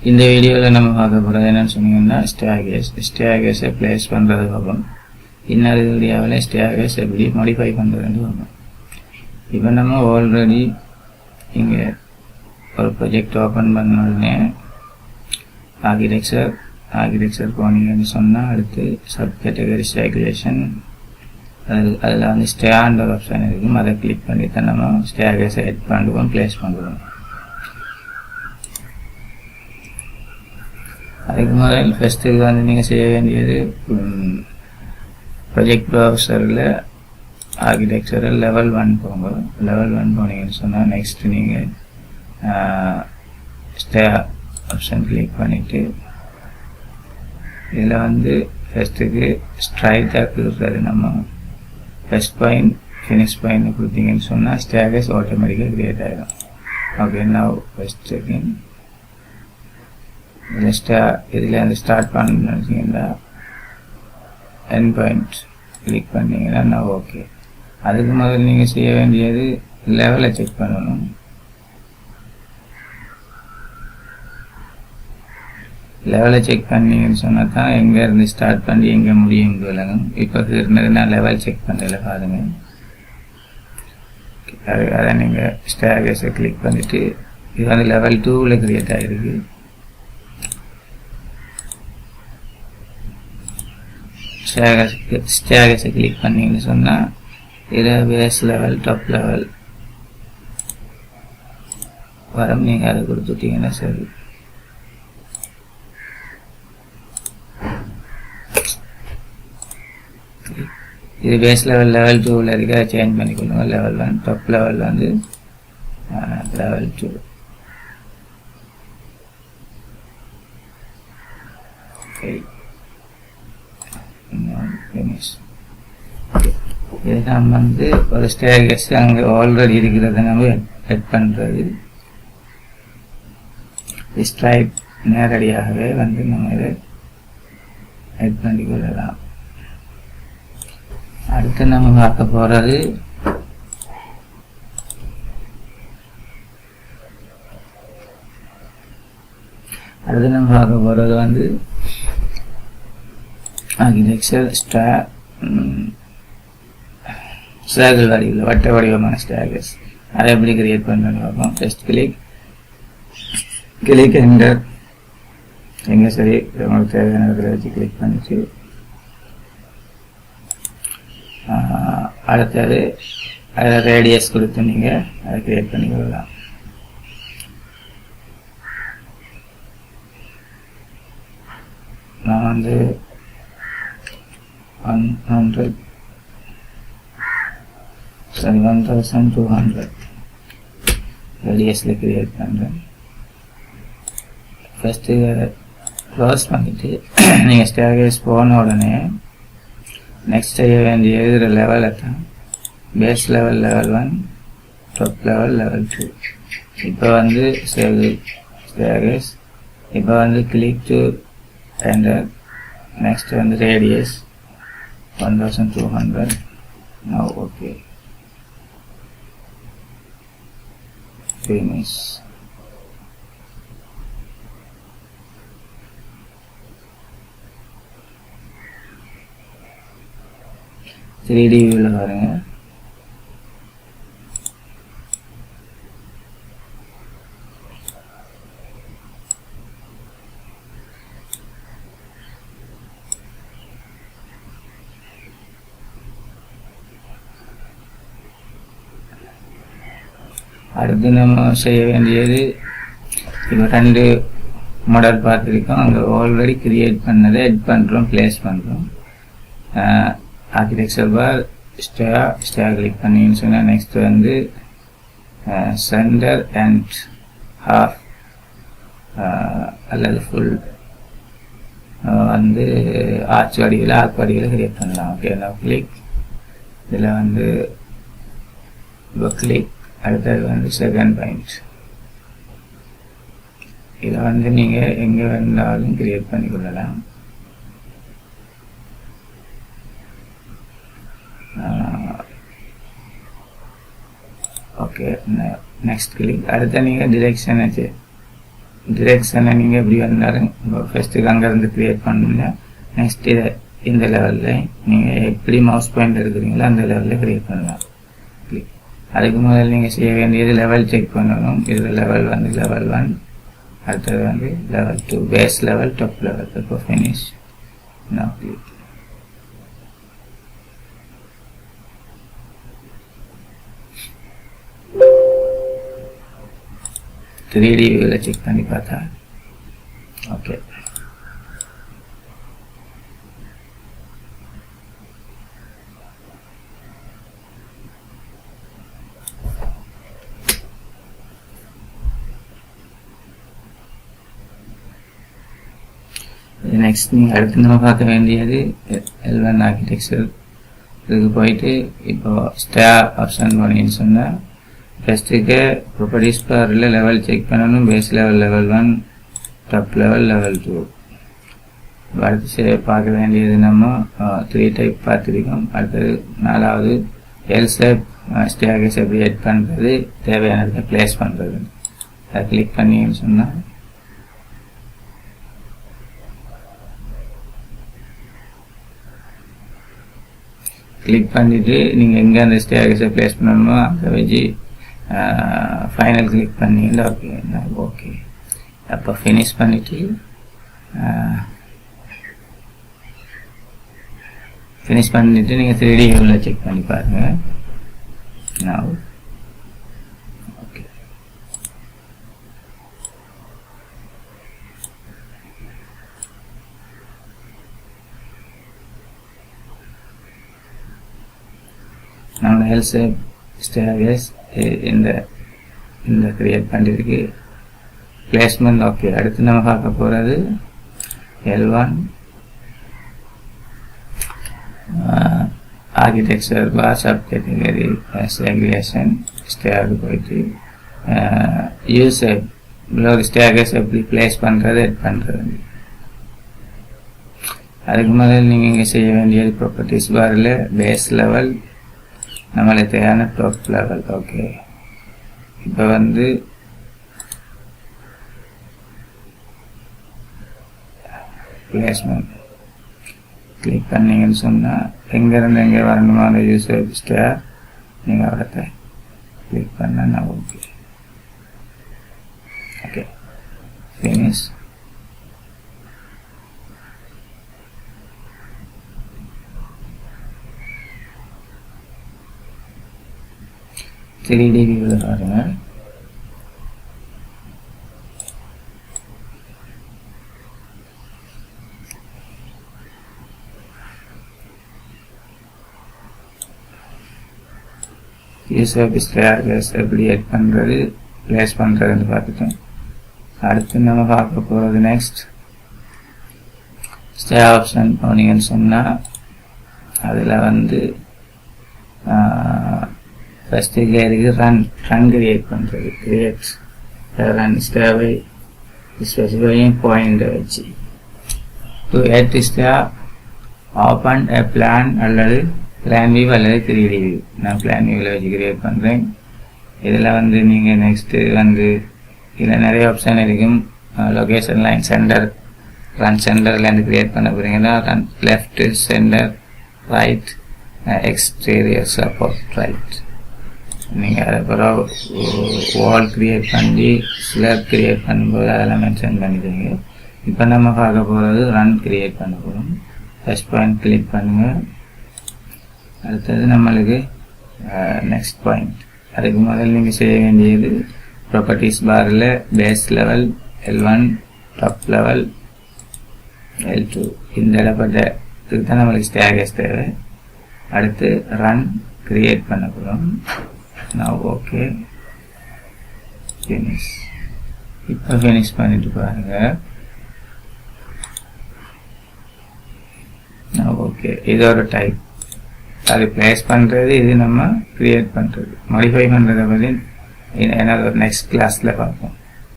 இந்த வீடியோவில் நம்ம பார்க்க போகிறது என்னன்னு சொன்னீங்கன்னா ஸ்டேர்கேஸை பிளேஸ் பண்ணுறது பார்ப்போம். இன்னொரு வீடியோவில் ஸ்டேர்கேஸ் எப்படி மாடிஃபை பண்ணுறதுன்னு பார்ப்போம். இப்போ நம்ம ஆல்ரெடி இங்கே ஒரு ப்ராஜெக்ட் ஓப்பன் பண்ண உடனே ஆர்கிடெக்சர் போனீங்கன்னு சொன்னால் அடுத்து சப் கேட்டகரிஸ் ரெகுலேஷன் அதில் வந்து ஸ்டேண்ட் ஒரு ஆப்ஷன் இருக்கும். அதை கிளிக் பண்ணி தான் நம்ம ஸ்டேர்கேஸை எட் பண்ணுவோம், பிளேஸ் பண்ணுவோம். அதுக்கு முதல் ஃபஸ்ட்டுக்கு வந்து நீங்கள் செய்ய வேண்டியது ப்ராஜெக்ட் ப்ரௌசரில் ஆர்கிடெக்சரில் லெவல் 1 போங்க. லெவல் 1 போனீங்கன்னு சொன்னால் நெக்ஸ்ட் நீங்கள் ஸ்டேர் ஆப்ஷன் கிளிக் பண்ணிவிட்டு இதில் வந்து ஃபஸ்ட்டுக்கு ஸ்ட்ரைட்டாக கொடுக்குறது நம்ம ஃபஸ்ட் பாயிண்ட் ஃபினிஷ் பாயிண்ட் கொடுத்தீங்கன்னு சொன்னால் ஸ்டேர்கேஸ் ஆட்டோமேட்டிக்காக க்ரியேட் ஆகிடும். ஓகே, நான் ஃபஸ்ட்டுக்கு இதில் அந்த ஸ்டார்ட் பண்ணிங்கன்னா என் பாயிண்ட் கிளிக் பண்ணிங்கன்னா நான் ஓகே. அதுக்கு முதல்ல நீங்கள் செய்ய வேண்டியது லெவலை செக் பண்ணணும். லெவலை செக் பண்ணிங்கன்னு சொன்னால் தான் எங்கே இருந்து ஸ்டார்ட் பண்ணி எங்கே முடியும் விளங்கும். இப்போ இருந்தது நான் லெவல் செக் பண்ணல பாருங்க. அதை நீங்கள் ஸ்டேர்கேஸை கிளிக் பண்ணிவிட்டு இது வந்து லெவல் 2ல் கிரியேட் ஆகிருக்கு. ஸ்டேர்கேஸை கிளிக் பண்ணிங்கன்னு சொன்னால் இதில் பேஸ் லெவல் டாப் லெவல் வரும். நீங்கள் அதை கொடுத்துட்டீங்கன்னா சரி. இது பேஸ் லெவல் 2ல் இருக்க சேஞ்ச் பண்ணிக்கொள்ளுங்க. லெவல் 1 டாப் லெவல் வந்து லெவல் 2. இதுதான் வந்து ஒரு ஸ்டேர்கேஸ் அங்கே ஆல்ரெடி இருக்கிறத நம்ம எட் பண்ணுறது. ஸ்ட்ரைட் நேரடியாகவே வந்து நம்ம இதை எட் பண்ணிக்கொள்ளலாம். அடுத்து நம்ம பார்க்க போகிறது வந்து ஆர்கிடெக்சர் சர்க்கிள் வடிவில் வட்ட வடிவமான ஸ்டேர்கேஸ் அதை எப்படி கிரியேட் பண்ணணும்னு பார்ப்போம். First click enter. எங்கே சரி உங்களுக்கு தேவையான இடத்துல வச்சு கிளிக் பண்ணிட்டு அடுத்தது அதில் ரேடியஸ் கொடுத்து நீங்கள் அதை கிரியேட் பண்ணிக்கலாம். நான் வந்து 1200 ரேடியஸில் கிரியேட் பண்ணுறேன். ஃபஸ்ட்டு க்ளோஸ் பண்ணிவிட்டு நீங்கள் ஸ்டேர்கேஸ் போன உடனே நெக்ஸ்ட் செய்ய வேண்டியது இதில் லெவலை தான். Base level 1 top level 2. இப்போ வந்து ஸ்டேர்கேஸ் இப்போ வந்து கிளிக் டு என்டர். நெக்ஸ்ட் வந்து radius 1200. now okay, finish. Three D வியூவில் பாருங்க. அடுத்து நம்ம செய்ய வேண்டியது இப்போ 2 மாடல் பார்த்துருக்கோம். அங்கே ஆல்ரெடி கிரியேட் பண்ணதை எட் பண்ணுறோம், பிளேஸ் பண்ணுறோம். ஆர்கிடெக்சர் பார் ஸ்டேர் கிளிக் பண்ணின்னு சொன்னால் நெக்ஸ்ட் வந்து சென்டர் அண்ட் ஹாஃப் அல்லது ஃபுல் வந்து ஆர்க் வடிவில் கிரியேட் பண்ணலாம். ஓகே, நான் கிளிக் இதில் வந்து கிளிக். அடுத்தது வந்து செகண்ட் பாயிண்ட். இதை வந்து நீங்கள் எங்கே வேணாலும் கிரியேட் பண்ணிக்கொள்ளலாம். Okay, next click. அடுத்த நீங்கள் டிரெக்ஷன் டிரெக்ஷனை நீங்கள் எப்படி வந்தாலும் ஃபஸ்ட்டுக்கு அங்கேருந்து க்ரியேட் பண்ணுங்க. நெக்ஸ்ட் இதை இந்த லெவலில் நீங்கள் எப்படி மவுஸ் பாயிண்ட் இருக்கிறீங்களோ அந்த லெவலில் க்ரியேட் பண்ணலாம். அதுக்கு முதல்ல நீங்கள் செய்ய வேண்டியது லெவல் செக் பண்ணணும். இதில் லெவல் வந்து லெவல் 1, அடுத்தது வந்து level 2, base level, top level. இப்போ ஃபினிஷ். நான் கிளிக். த்ரீ டி வியூவில் செக் பண்ணி பார்த்தா ஓகே. நெக்ஸ்ட் நீங்கள் அடுத்து நம்ம பார்க்க வேண்டியது L1 ஆர்கிடெக்சர். இதுக்கு போயிட்டு இப்போ ஸ்டேர் ஆப்ஷன் பண்ணின்னு சொன்னால் ஃபஸ்ட்டுக்கு ப்ராப்பர்ட்டிஸ் பாரில் லெவல் செக் பண்ணணும். Base level level 1, top level level 2. அடுத்து பார்க்க வேண்டியது நம்ம 3 டைப் பார்த்துருக்கோம். அடுத்தது 4வது எல் ஷேப் ஸ்டேர்கேஸ் எப்படி எட் பண்ணுறது, தேவையானதை பிளேஸ் பண்ணுறது. அதை கிளிக் பண்ணின்னு சொன்னால் கிளிக் பண்ணிவிட்டு நீங்கள் எங்கே அந்த ஸ்டேர்கேஸை பிளேஸ் பண்ணணுமோ அங்கே வச்சு ஃபைனல் கிளிக் பண்ணிங்கன்னா ஓகே. ஓகே, அப்போ ஃபினிஷ் பண்ணிவிட்டு நீங்கள் 3D வியூவில் செக் பண்ணி பாருங்கள். நான் ஓகே. நம்மளோட எல் ஷேப் ஸ்டேர்கேஸ் இந்த கிரியேட் பண்ணிருக்கு. Placement okay. அடுத்து நம்ம பார்க்க போகிறது L1 ஆர்கிடெக்சர் பார் சப் கேட்டகரி செக்ரிகேஷன் ஸ்டேருக்கு போயிட்டு யூ ஷேப் ஒரு ஸ்டேர்கேஸ் எப்படி பிளேஸ் பண்ணுறது எட் பண்ணுறது. அதுக்கு முதல்ல நீங்கள் இங்கே செய்ய வேண்டியது ப்ராப்பர்ட்டிஸ் பாரில் பேஸ் லெவல், நம்மளுக்கு தேவையான டாப் லெவல். ஓகே, இப்போ வந்து பிளேஸ்மெண்ட் கிளிக் பண்ணிங்கன்னு சொன்னால் எங்கேருந்து எங்கே வரணுமோ அந்த யூசர் ஸ்டேர் நீங்கள் அவரத்தை கிளிக் பண்ணால் okay. Okay, finish. Three D வியூவில் பாருங்கள். யூசர் ஸ்டேர்கேஸ் எப்படி எட் பண்ணுறது, பிளேஸ் பண்ணுறதுன்னு பார்த்துட்டோம். அடுத்து நம்ம பார்க்க போகிறது நெக்ஸ்ட் ஸ்டேர் ஆப்ஷன் போனீங்கன்னு சொன்னால் அதில் வந்து ஃபஸ்ட்டு கேருக்கு ரன் கிரியேட் பண்ணுறது. கிரியேட் ரன் ஸ்டேவை ஸ்பெசிஃபையும் பாயிண்டை வச்சு to edit stair open a plan அல்லது பிளான் வியூ அல்லது 3D வியூ. நான் பிளான் வியூவில் வச்சு கிரியேட் பண்ணுறேன். இதில் வந்து நீங்கள் நெக்ஸ்ட்டு வந்து இதில் நிறைய ஆப்ஷன் இருக்கும். லொக்கேஷன் லைன் சென்டர், ரன் சென்டர்லேருந்து கிரியேட் பண்ண போகிறீங்கன்னா run left, centre, right, exterior support right. நீங்கள் அதை பிறகு வால் கிரியேட் பண்ணி ஸ்லாப் கிரியேட் பண்ணும்போது அதெல்லாம் மென்ஷன் பண்ணிடுங்க. இப்போ நம்ம பார்க்க போகிறது ரன் கிரியேட் பண்ண போகிறோம். ஃபர்ஸ்ட் பாயிண்ட் கிளிக் பண்ணுங்கள். அடுத்தது நம்மளுக்கு நெக்ஸ்ட் பாயிண்ட். அதுக்கு முதல்ல நீங்கள் செய்ய வேண்டியது ப்ராப்பர்ட்டிஸ் பாரில் base level L1, top level L2 இந்த இடப்பட்டதுக்கு தான் நம்மளுக்கு ஸ்டேர்கேஸ் தேவை. அடுத்து ரன் கிரியேட் பண்ண போகிறோம். நான் ஓகே, ஃபினிஷ். இப்போ ஃபினிஷ் பண்ணிட்டு பாருங்கள். நான் ஓகே. இது ஒரு டைப். அது பிளேஸ் பண்ணுறது, இது நம்ம கிரியேட் பண்ணுறது. மாடிஃபை பண்ணுறதை பற்றி என்னோட நெக்ஸ்ட் கிளாஸில் பார்ப்போம்.